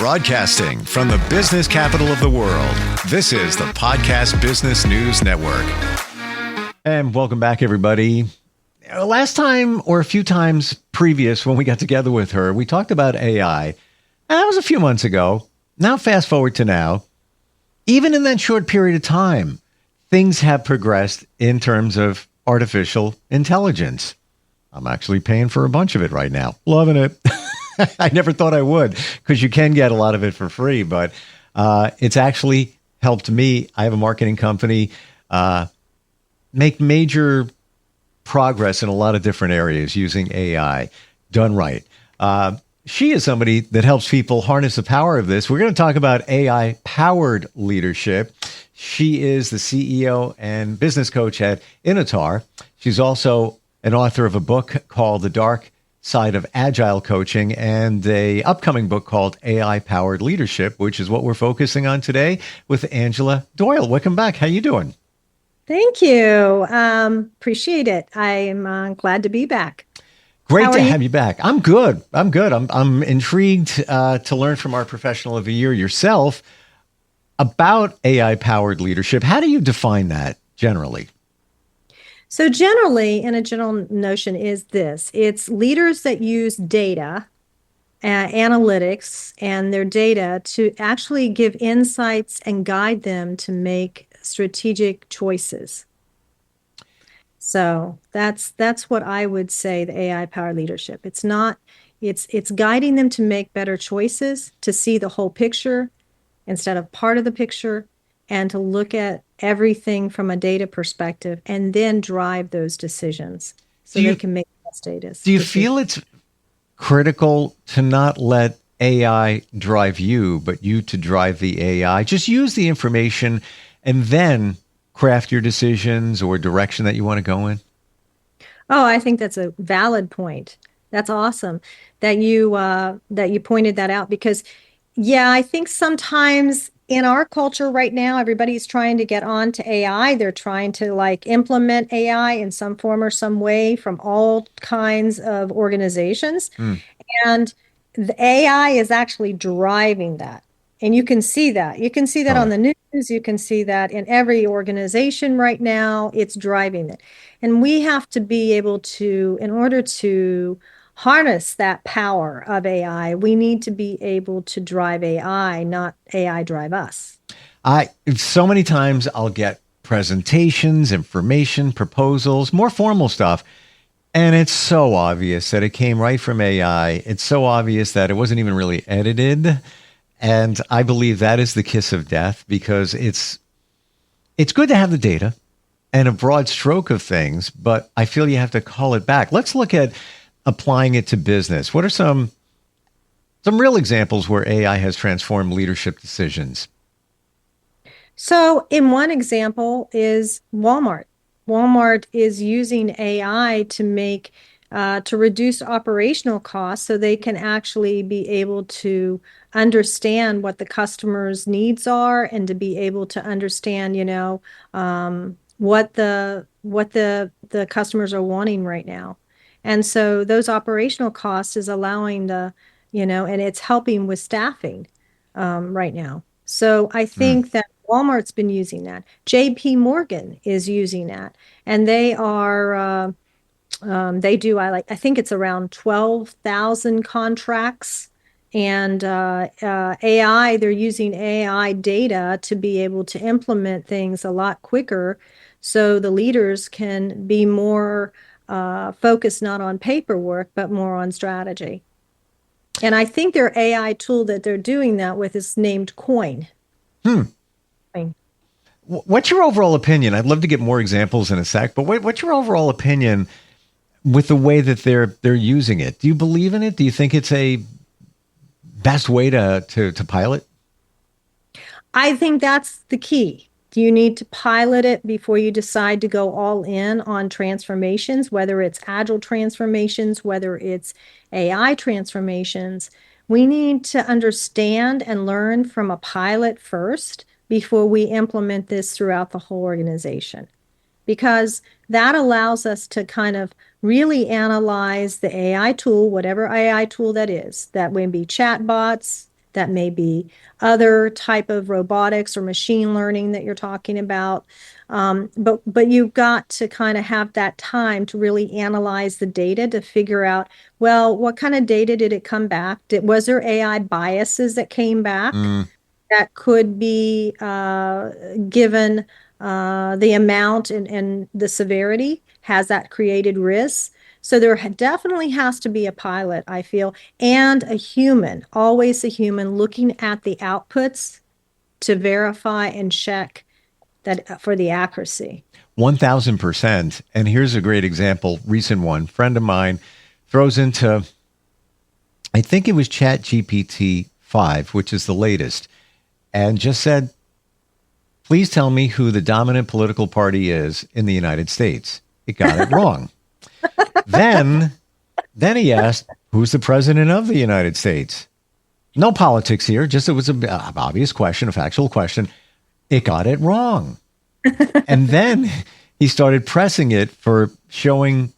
Broadcasting from the business capital of the world, this is the Podcast Business News Network. And welcome back, everybody. Last time, or a few times previous when we got together with her, we talked about AI. And that was a few months ago. Now, fast forward to now. Even in that short period of time, things have progressed in terms of artificial intelligence. I'm actually paying for a bunch of it right now. Loving it. I never thought I would, because you can get a lot of it for free, but it's actually helped me. I have a marketing company, make major progress in a lot of different areas using AI done right. She is somebody that helps people harness the power of this. We're going to talk about AI-powered leadership. She is the CEO and business coach at Inotar. She's also an author of a book called The Dark Side of Agile Coaching and a upcoming book called AI-Powered Leadership, which is what we're focusing on today with Angela Doyle. Welcome back. How you doing? Thank you. Appreciate it. I'm glad to be back. Great to have you back. I'm good. I'm intrigued to learn from our professional of the year yourself about AI-powered leadership. How do you define that generally? So generally, in a general notion is this. It's leaders that use data, analytics, and their data to actually give insights and guide them to make strategic choices. So that's what I would say, the AI-powered leadership. It's guiding them to make better choices, to see the whole picture instead of part of the picture, and to look at everything from a data perspective and then drive those decisions so they can make the best data. Do you feel it's critical to not let AI drive you, but you to drive the AI? Just use the information and then craft your decisions or direction that you want to go in? Oh, I think that's a valid point. That's awesome that you pointed that out, because yeah, I think sometimes in our culture right now, everybody's trying to get on to AI. They're trying to implement AI in some form or some way from all kinds of organizations. And the AI is actually driving that. And you can see that. You can see that on the news. You can see that in every organization right now. It's driving it. And we have to be able to, in order to harness that power of AI, we need to be able to drive AI, not AI drive us. So many times I'll get presentations, information, proposals, more formal stuff. And it's so obvious that it came right from AI. It's so obvious that it wasn't even really edited. And I believe that is the kiss of death, because it's good to have the data and a broad stroke of things, but I feel you have to call it back. Let's look at applying it to business. What are some real examples where AI has transformed leadership decisions? So in one example is Walmart. Walmart is using AI to reduce operational costs so they can actually be able to understand what the customer's needs are and to be able to understand, what the customers are wanting right now. And so those operational costs is allowing and it's helping with staffing right now. So I think that Walmart's been using that. JP Morgan is using that. And they are, I think it's around 12,000 contracts. And AI, they're using AI data to be able to implement things a lot quicker so the leaders can be more focused not on paperwork, but more on strategy. And I think their AI tool that they're doing that with is named Coin. What's your overall opinion? I'd love to get more examples in a sec, but what's your overall opinion with the way that they're using it? Do you believe in it? Do you think it's a best way to pilot? I think that's the key. You need to pilot it before you decide to go all in on transformations, whether it's agile transformations, whether it's AI transformations. We need to understand and learn from a pilot first before we implement this throughout the whole organization, because that allows us to kind of really analyze the AI tool, whatever AI tool that is. That may be chatbots, that may be other type of robotics or machine learning that you're talking about. But you've got to kind of have that time to really analyze the data to figure out, well, what kind of data did it come back? Was there AI biases that came back that could be given the amount and the severity? Has that created risks? So there definitely has to be a pilot, I feel, and a human, always a human looking at the outputs to verify and check that for the accuracy. 1,000%. And here's a great example, recent one. Friend of mine throws into, I think it was ChatGPT 5, which is the latest, and just said, please tell me who the dominant political party is in the United States. It got it wrong. Then he asked, who's the president of the United States? No politics here, just it was an obvious question, a factual question. It got it wrong. And then he started pressing it for showing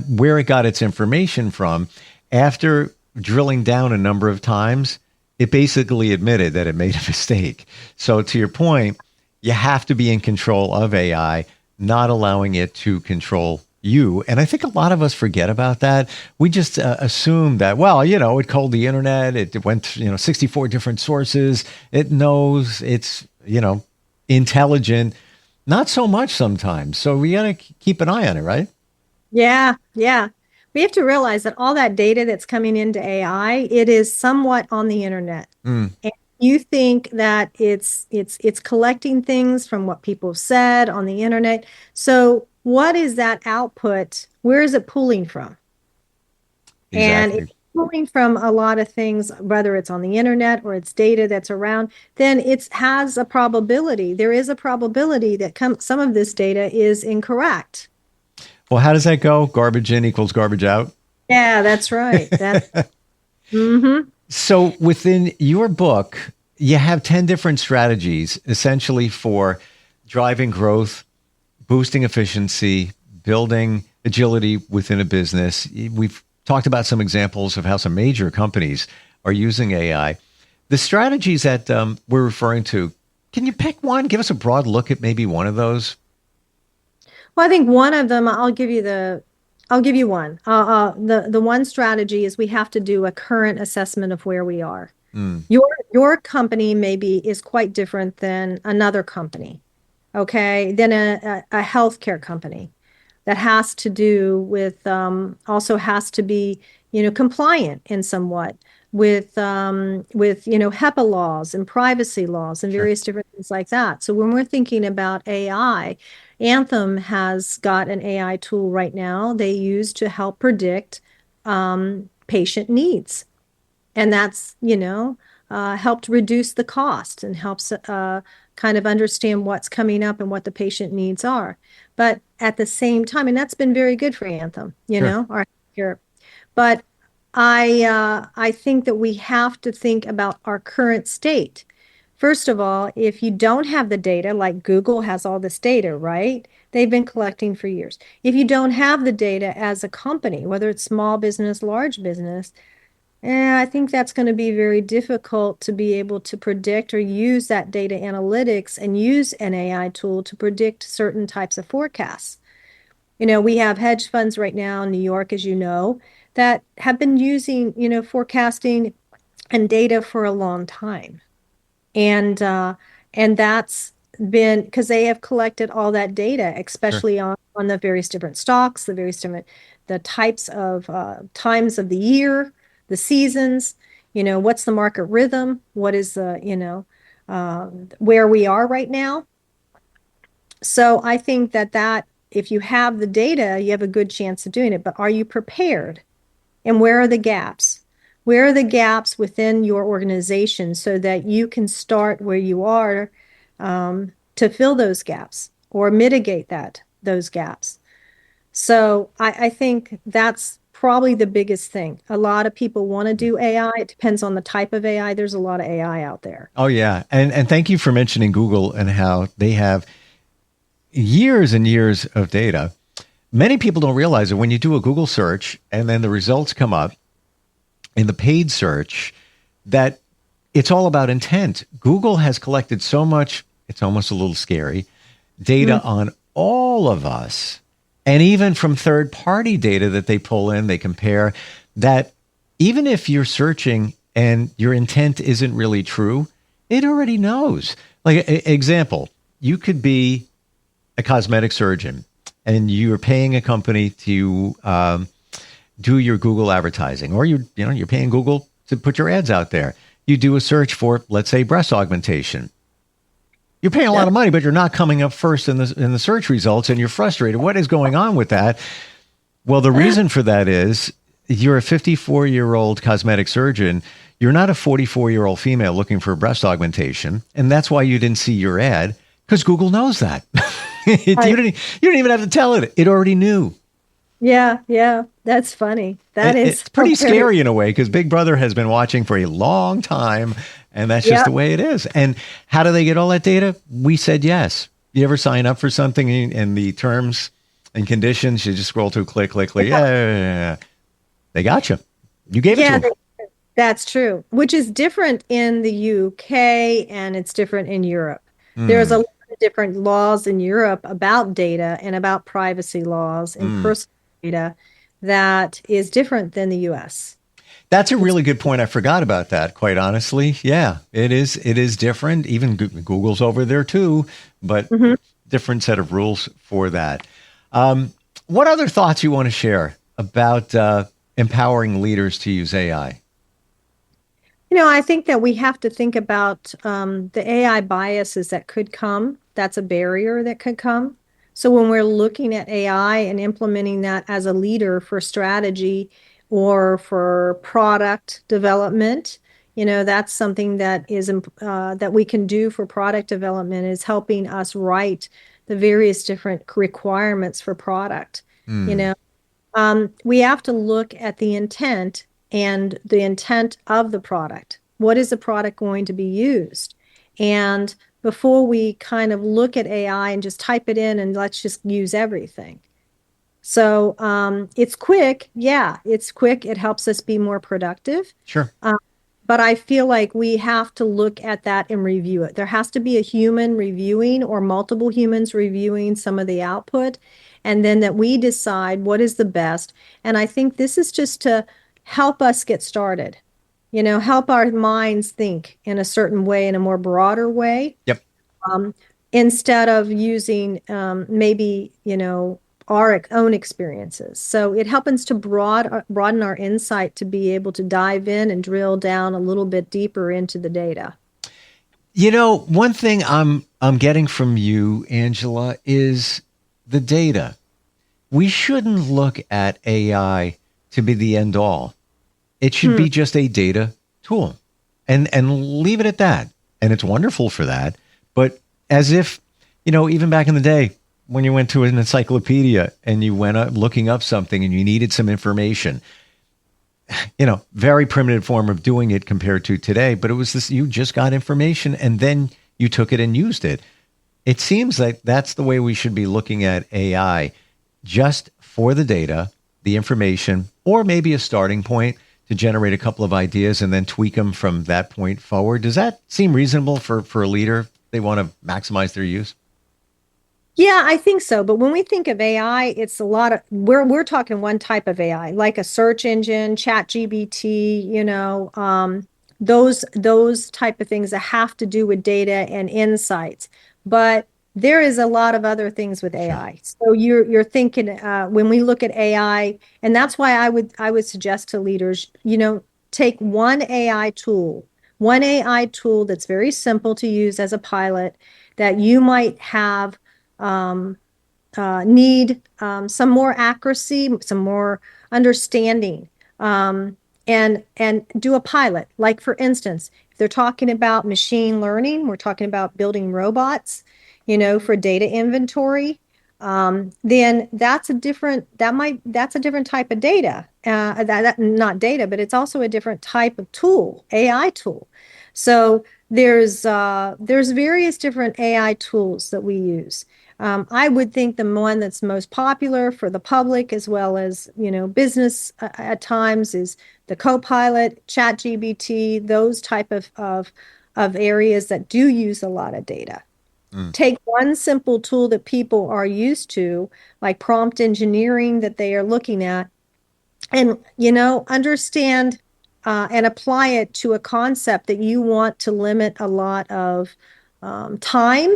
where it got its information from. After drilling down a number of times, it basically admitted that it made a mistake. So to your point, you have to be in control of AI, not allowing it to control you. And I think a lot of us forget about that. We just assume that, well, it called the internet. It went, 64 different sources. It knows it's, intelligent. Not so much sometimes. So we got to keep an eye on it, right? Yeah. We have to realize that all that data that's coming into AI, it is somewhat on the internet. And you think that it's collecting things from what people have said on the internet. So what is that output? Where is it pulling from? Exactly. And if it's pulling from a lot of things, whether it's on the internet or it's data that's around, then it has a probability. There is a probability that some of this data is incorrect. Well, how does that go? Garbage in equals garbage out? Yeah, that's right. So within your book, you have 10 different strategies essentially for driving growth, boosting efficiency, building agility within a business. We've talked about some examples of how some major companies are using AI. The strategies that we're referring to, can you pick one? Give us a broad look at maybe one of those. Well, I think one of them, I'll give you one. The one strategy is we have to do a current assessment of where we are. Your company maybe is quite different than another company, okay? Than a healthcare company that has to do with also has to be compliant in somewhat with HIPAA laws and privacy laws and various different things like that. So when we're thinking about AI, Anthem has got an AI tool right now they use to help predict patient needs. And that's, helped reduce the cost and helps kind of understand what's coming up and what the patient needs are. But at the same time, and that's been very good for Anthem, our here. But I think that we have to think about our current state. First of all, if you don't have the data, like Google has all this data, right? They've been collecting for years. If you don't have the data as a company, whether it's small business, large business, I think that's going to be very difficult to be able to predict or use that data analytics and use an AI tool to predict certain types of forecasts. We have hedge funds right now in New York, as you know, that have been using, forecasting and data for a long time. And that's been because they have collected all that data, especially on the various different stocks, the types of times of the year, the seasons, what's the market rhythm? What is the, where we are right now? So I think that if you have the data, you have a good chance of doing it, but are you prepared? And where are the gaps? Where are the gaps within your organization so that you can start where you are to fill those gaps or mitigate those gaps? So I think that's probably the biggest thing. A lot of people want to do AI. It depends on the type of AI. There's a lot of AI out there. Oh, yeah. And thank you for mentioning Google and how they have years and years of data. Many people don't realize that when you do a Google search and then the results come up in the paid search, that it's all about intent. Google has collected so much, it's almost a little scary, data on all of us. And even from third-party data that they pull in, they compare that even if you're searching and your intent isn't really true, it already knows. Like, example, you could be a cosmetic surgeon and you're paying a company to do your Google advertising, or you're paying Google to put your ads out there. You do a search for, let's say, breast augmentation. You're paying a lot of money, but you're not coming up first in the search results, and you're frustrated. What is going on with that? Well, the reason for that is you're a 54-year-old cosmetic surgeon. You're not a 44-year-old female looking for breast augmentation, and that's why you didn't see your ad, because Google knows that. You didn't even have to tell it. It already knew. Yeah, that's funny. It's pretty scary in a way, because Big Brother has been watching for a long time, and that's just the way it is. And how do they get all that data? We said yes. You ever sign up for something and the terms and conditions, you just scroll through, click. Yeah. They got you. You gave it to them. That's true, which is different in the UK and it's different in Europe. There's a lot of different laws in Europe about data and about privacy laws and personal data that is different than the US. That's a really good point. I forgot about that, quite honestly. Yeah, it is different. Even Google's over there too, but different set of rules for that. What other thoughts you want to share about empowering leaders to use AI? I think that we have to think about the AI biases that could come. That's a barrier that could come. So when we're looking at AI and implementing that as a leader for strategy or for product development, that's something that is that we can do for product development, is helping us write the various different requirements for product. We have to look at the intent and the intent of the product. What is the product going to be used? And before we kind of look at AI and just type it in and let's just use everything. So it's quick. Yeah, it's quick. It helps us be more productive. Sure. But I feel like we have to look at that and review it. There has to be a human reviewing or multiple humans reviewing some of the output, and then that we decide what is the best. And I think this is just to help us get started, help our minds think in a certain way, in a more broader way. Yep. Instead of using maybe, our own experiences. So it helps to broaden our insight to be able to dive in and drill down a little bit deeper into the data. One thing I'm getting from you, Angela, is the data. We shouldn't look at AI to be the end all. It should be just a data tool and leave it at that. And it's wonderful for that. But as if, even back in the day when you went to an encyclopedia and you went up looking up something and you needed some information, very primitive form of doing it compared to today. But it was this, you just got information and then you took it and used it. It seems like that's the way we should be looking at AI, just for the data, the information, or maybe a starting point to generate a couple of ideas and then tweak them from that point forward. Does that seem reasonable for a leader? They want to maximize their use? Yeah, I think so. But when we think of AI, it's a lot of, we're talking one type of AI, like a search engine, ChatGPT, those type of things that have to do with data and insights. But there is a lot of other things with AI. So you're thinking when we look at AI, and that's why I would suggest to leaders, take one AI tool that's very simple to use as a pilot, that you might have need some more accuracy, some more understanding, and do a pilot. Like, for instance, if they're talking about machine learning, we're talking about building robots, for data inventory, then that's a different type of data. Not data, but it's also a different type of tool, AI tool. So there's various different AI tools that we use. I would think the one that's most popular for the public as well as, business at times is the Copilot, ChatGPT, those type of areas that do use a lot of data. Take one simple tool that people are used to, like prompt engineering that they are looking at, and, understand and apply it to a concept that you want to limit a lot of time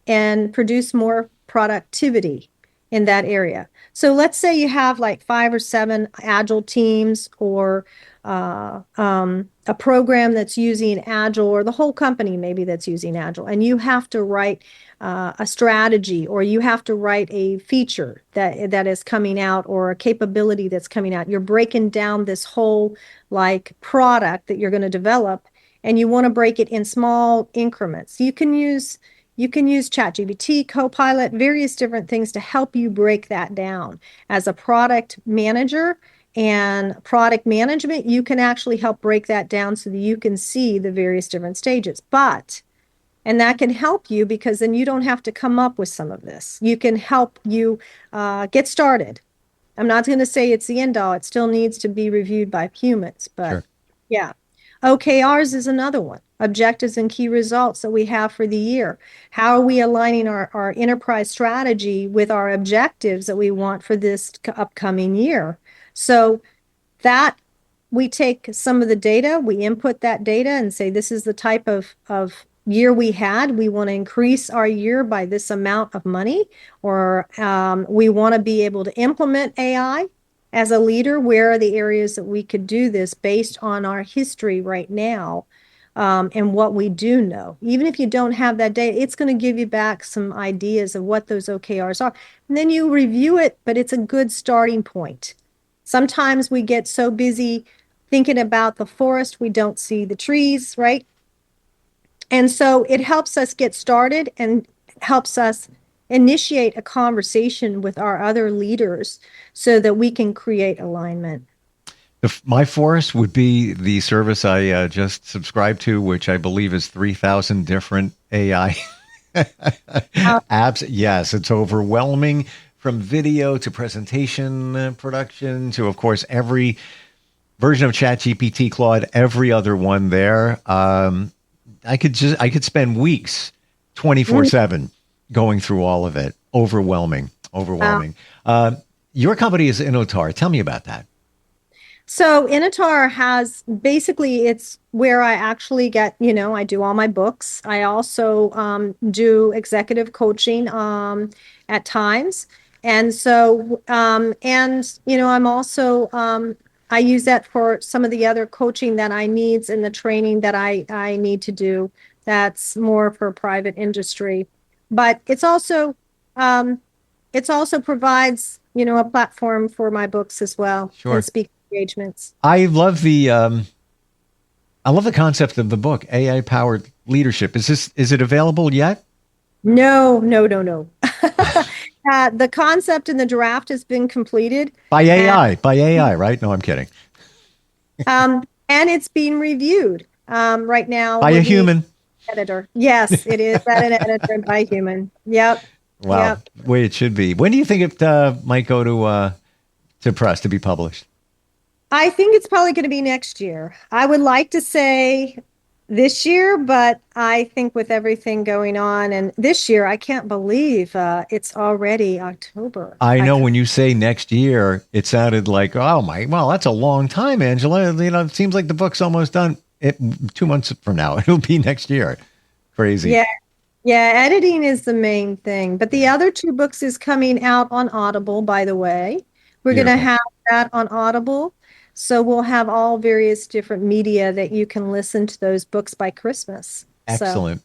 and produce more productivity in that area. So let's say you have like 5 or 7 agile teams, or a program that's using agile, or the whole company maybe that's using agile, and you have to write a strategy, or you have to write a feature that is coming out, or a capability that's coming out. You're breaking down this whole like product that you're going to develop, and you want to break it in small increments. You can use ChatGPT, Copilot, various different things to help you break that down. As a product manager and product management, you can actually help break that down so that you can see the various different stages. And that can help you, because then you don't have to come up with some of this. You can help you get started. I'm not going to say it's the end all. It still needs to be reviewed by humans, but Sure. yeah. OKRs is another one. Objectives and key results that we have for the year. How are we aligning our enterprise strategy with our objectives that we want for this upcoming year? So that we take some of the data, we input that data and say, this is the type of year we had. We want to increase our year by this amount of money, or we want to be able to implement AI. As a leader, where are the areas that we could do this based on our history right now, and what we do know? Even if you don't have that data, it's going to give you back some ideas of what those OKRs are. And then you review it, but it's a good starting point. Sometimes we get so busy thinking about the forest, we don't see the trees, right? And so it helps us get started and helps us initiate a conversation with our other leaders so that we can create alignment. My forest would be the service I just subscribed to, which I believe is 3,000 different AI apps. Yes, it's overwhelming, from video to presentation production to, of course, every version of ChatGPT, Claude, every other one there. I could spend weeks 24/7 going through all of it. Overwhelming. Your company is Inotar. Tell me about that. So Inotar has basically, it's where I actually get, I do all my books. I also do executive coaching at times. And so, I'm also, I use that for some of the other coaching that I need and the training that I need to do. That's more for private industry. But it's also provides, a platform for my books as well. Sure. And speaking engagements. I love the concept of the book, AI powered leadership. Is it available yet? No. The concept and the draft has been completed. By AI, right? No, I'm kidding. And it's being reviewed right now. By a human. Editor. Yes, it is at an editor by a human. Yep. Wow. Yep. The way it should be. When do you think it might go to press to be published? I think it's probably going to be next year. I would like to say this year, but I think with everything going on, and this year, I can't believe it's already October. I know when you say next year, it sounded like, well, that's a long time, Angela. It seems like the book's almost done. 2 months from now, it'll be next year. Crazy. Yeah, editing is the main thing. But the other 2 books is coming out on Audible, by the way. We're going to have that on Audible. So we'll have all various different media that you can listen to those books by Christmas. Excellent.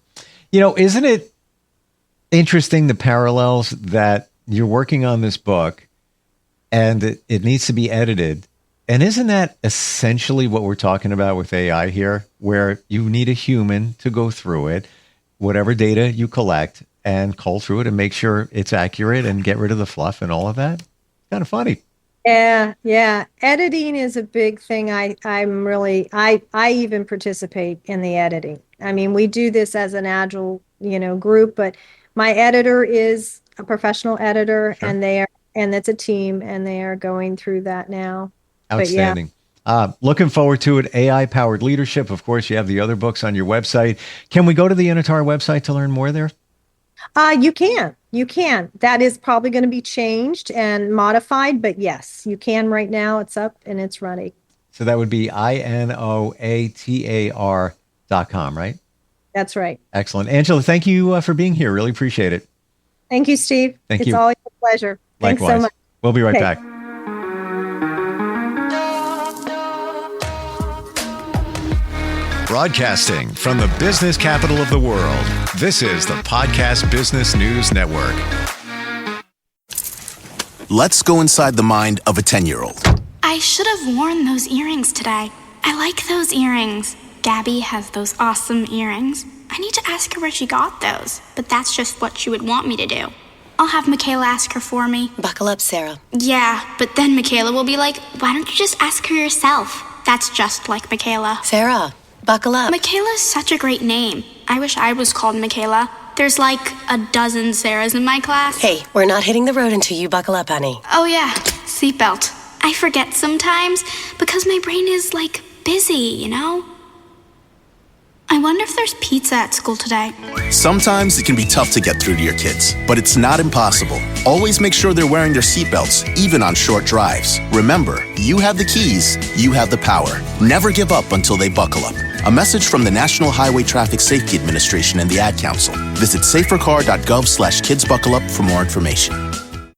So. Isn't it interesting, the parallels that you're working on this book and it needs to be edited? And isn't that essentially what we're talking about with AI here, where you need a human to go through it, whatever data you collect, and cull through it and make sure it's accurate and get rid of the fluff and all of that? Kind of funny. Yeah. Editing is a big thing. I even participate in the editing. I mean, we do this as an agile, group, but my editor is a professional editor, Sure. and it's a team, and they are going through that now. Outstanding. Looking forward to it. AI powered leadership. Of course, you have the other books on your website. Can we go to the Initar website to learn more there? You can. That is probably going to be changed and modified, but yes, you can right now. It's up and it's running. So that would be inoatar.com, right? That's right. Excellent. Angela, thank you for being here. Really appreciate it. Thank you, Steve. Thank it's you. always a pleasure. Thanks Likewise. so much. We'll be right Okay. back. Broadcasting from the business capital of the world, this is the Podcast Business News Network. Let's go inside the mind of a 10-year-old. I should have worn those earrings today. I like those earrings. Gabby has those awesome earrings. I need to ask her where she got those, but that's just what she would want me to do. I'll have Michaela ask her for me. Buckle up, Sarah. Yeah, but then Michaela will be like, why don't you just ask her yourself? That's just like Michaela. Sarah, buckle up. Michaela's such a great name. I wish I was called Michaela. There's like a dozen Sarahs in my class. Hey, we're not hitting the road until you buckle up, honey. Oh yeah, seatbelt. I forget sometimes because my brain is like busy, you know? I wonder if there's pizza at school today. Sometimes it can be tough to get through to your kids, but it's not impossible. Always make sure they're wearing their seatbelts, even on short drives. Remember, you have the keys, you have the power. Never give up until they buckle up. A message from the National Highway Traffic Safety Administration and the Ad Council. Visit safercar.gov/kidsbuckleup for more information.